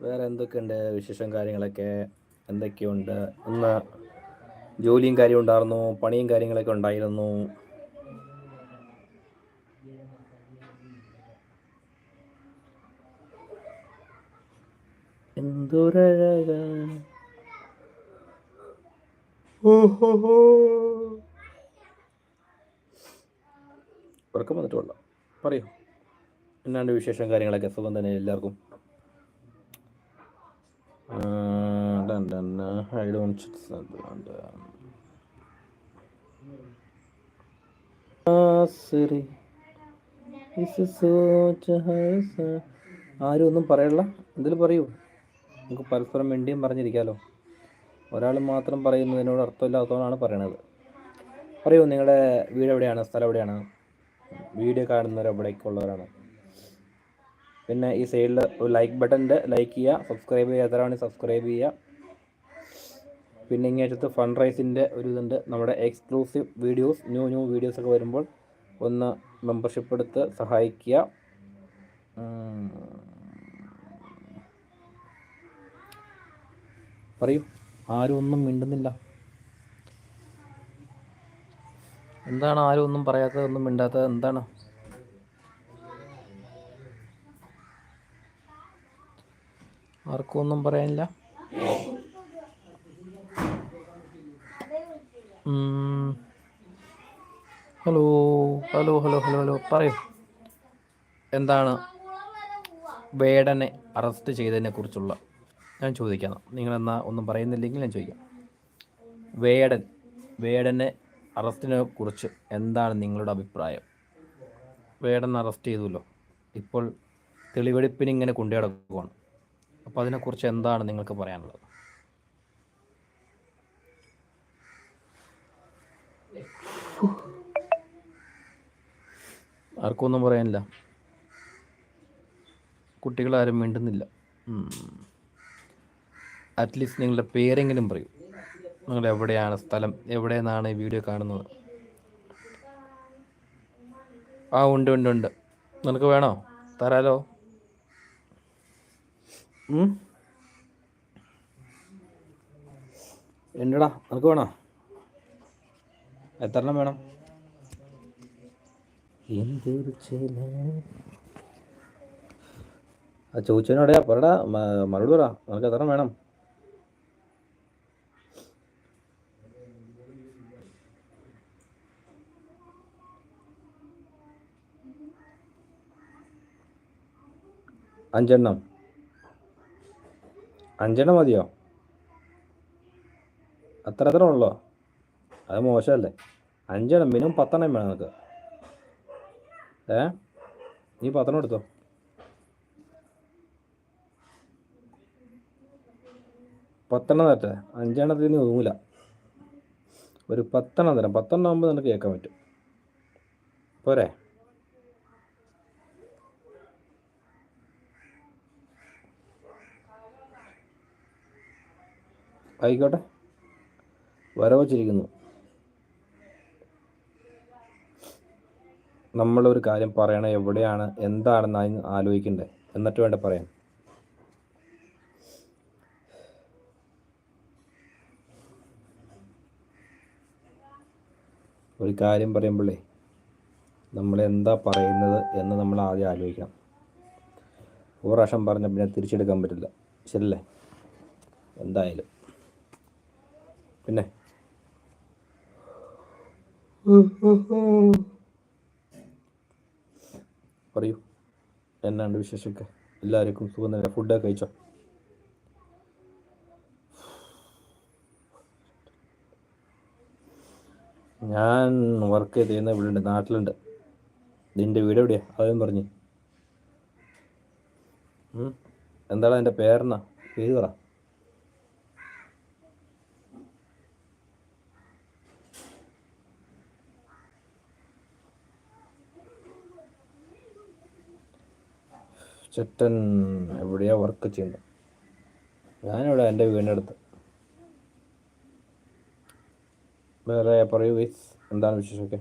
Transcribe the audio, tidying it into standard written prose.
വേറെ എന്തൊക്കെയുണ്ട് വിശേഷം കാര്യങ്ങളൊക്കെ എന്തൊക്കെയുണ്ട്? ഇന്ന് ജോലിയും കാര്യവും ഉണ്ടായിരുന്നു, പണിയും കാര്യങ്ങളൊക്കെ ഉണ്ടായിരുന്നു. എന്തൊരഴക ഉറക്കം വന്നിട്ടുള്ള പറയൂ. എന്നാണ്ട് വിശേഷം കാര്യങ്ങളൊക്കെ? സുഖം തന്നെ എല്ലാവർക്കും? ആരും ഒന്നും പറയല്ല. എന്തെങ്കിലും പറയൂ. നമുക്ക് പരസ്പരം മിണ്ടിയും പറഞ്ഞിരിക്കാമല്ലോ. ഒരാൾ മാത്രം പറയുന്നതിനോട് അർത്ഥമില്ലാത്തതാണ് പറയണത്. പറയൂ, നിങ്ങളുടെ വീട് എവിടെയാണ്? സ്ഥലം എവിടെയാണ്? വീഡിയോ കാണുന്നവർ എവിടേക്കുള്ളവരാണ്? പിന്നെ ഈ സൈഡിൽ ഒരു ലൈക്ക് ബട്ടൻ്റെ ലൈക്ക് ചെയ്യുക, സബ്സ്ക്രൈബ് ചെയ്യാത്തവരാണെങ്കിൽ സബ്സ്ക്രൈബ് ചെയ്യുക. പിന്നെ ഇങ്ങേറ്റത്ത് ഫണ്ട് റൈസിൻ്റെ ഒരു ഇതുണ്ട്. നമ്മുടെ എക്സ്ക്ലൂസീവ് വീഡിയോസ്, ന്യൂ വീഡിയോസൊക്കെ വരുമ്പോൾ ഒന്ന് മെമ്പർഷിപ്പ് എടുത്ത് സഹായിക്കുക. പറയൂ, ആരും ഒന്നും മിണ്ടുന്നില്ല. എന്താണ് ആരും ഒന്നും പറയാത്തത്, ഒന്നും മിണ്ടാത്തത്? എന്താണ്? ആർക്കും ഒന്നും പറയാനില്ല. Hello hello hello hello hello പറയൂ. എന്താണ് വേടനെ അറസ്റ്റ് ചെയ്തതിനെ കുറിച്ചുള്ള ഞാൻ ചോദിക്കാം. നിങ്ങളെന്നാ ഒന്നും പറയുന്നില്ലെങ്കിൽ ഞാൻ ചോദിക്കാം. വേടനെ അറസ്റ്റിനെ കുറിച്ച് എന്താണ് നിങ്ങളുടെ അഭിപ്രായം? വേടൻ അറസ്റ്റ് ചെയ്തുല്ലോ, ഇപ്പോൾ തെളിവെടുപ്പിന് ഇങ്ങനെ കൊണ്ടു നടക്കുകയാണ്. അപ്പോൾ അതിനെക്കുറിച്ച് എന്താണ് നിങ്ങൾക്ക് പറയാനുള്ളത്? ആർക്കും ഒന്നും പറയാനില്ല. കുട്ടികളാരും മിണ്ടുന്നില്ല. അറ്റ്ലീസ്റ്റ് നിങ്ങളുടെ പേരെങ്കിലും പറയൂ. നിങ്ങൾ എവിടെയാണ്, സ്ഥലം എവിടെയെന്നാണ് ഈ വീഡിയോ കാണുന്നത്? ഉണ്ട്. നിനക്ക് വേണോ? തരാലോ. ഉണ്ടടാ, നിനക്ക് വേണോ? എത്ര എണ്ണം വേണം? ചോദിച്ചതിനോടെയാ പറടാ, മറുപടി പറ. നിനക്ക് എത്ര വേണം? അഞ്ചെണ്ണം മതിയോ? അത്ര ഉള്ളോ? അത് മോശമല്ലേ. 5 എണ്ണം, മിനിമം 10 എണ്ണം വേണം നിനക്ക്. നീ 10 എണ്ണം എടുത്തോ. 10 എണ്ണം തരട്ടെ? 5 എണ്ണത്തിന് ഒതുങ്ങില്ല. ഒരു 10 എണ്ണം തരാം. 10 എണ്ണം ആകുമ്പോൾ നിനക്ക് കേൾക്കാൻ പറ്റും. പോരെ? ആയിക്കോട്ടെ, വരവച്ചിരിക്കുന്നു. നമ്മളൊരു കാര്യം പറയണേ, എവിടെയാണ് എന്താണെന്ന് ആലോചിക്കണ്ടേ, എന്നിട്ട് വേണ്ട പറയാൻ. ഒരു കാര്യം പറയുമ്പോഴേ നമ്മളെന്താ പറയുന്നത് എന്ന് നമ്മൾ ആദ്യം ആലോചിക്കണം. ഒരു പ്രാവശ്യം പറഞ്ഞ പിന്നെ തിരിച്ചെടുക്കാൻ പറ്റില്ല. ശരിയല്ലേ? എന്തായാലും പിന്നെ പറയൂ, എന്നാണ്ട് വിശേഷമൊക്കെ? എല്ലാവർക്കും സുഖം തന്നെ? ഫുഡൊക്കെ കഴിച്ചോ? ഞാൻ വർക്ക് ചെയ്യുന്ന ഇവിടെ നാട്ടിലുണ്ട്. നിൻ്റെ വീട് എവിടെയാ? അതും പറഞ്ഞ്. എന്താണ് എൻ്റെ പേരെന്നാ? പേര് പറ. ചേട്ടൻ എവിടെയാ വർക്ക് ചെയ്യുന്നത്? ഞാനിവിടെ എൻ്റെ വീടിൻ്റെ അടുത്ത്. വേറെ പറയൂ ഗൈസ്, എന്താണ് വിശേഷമൊക്കെ?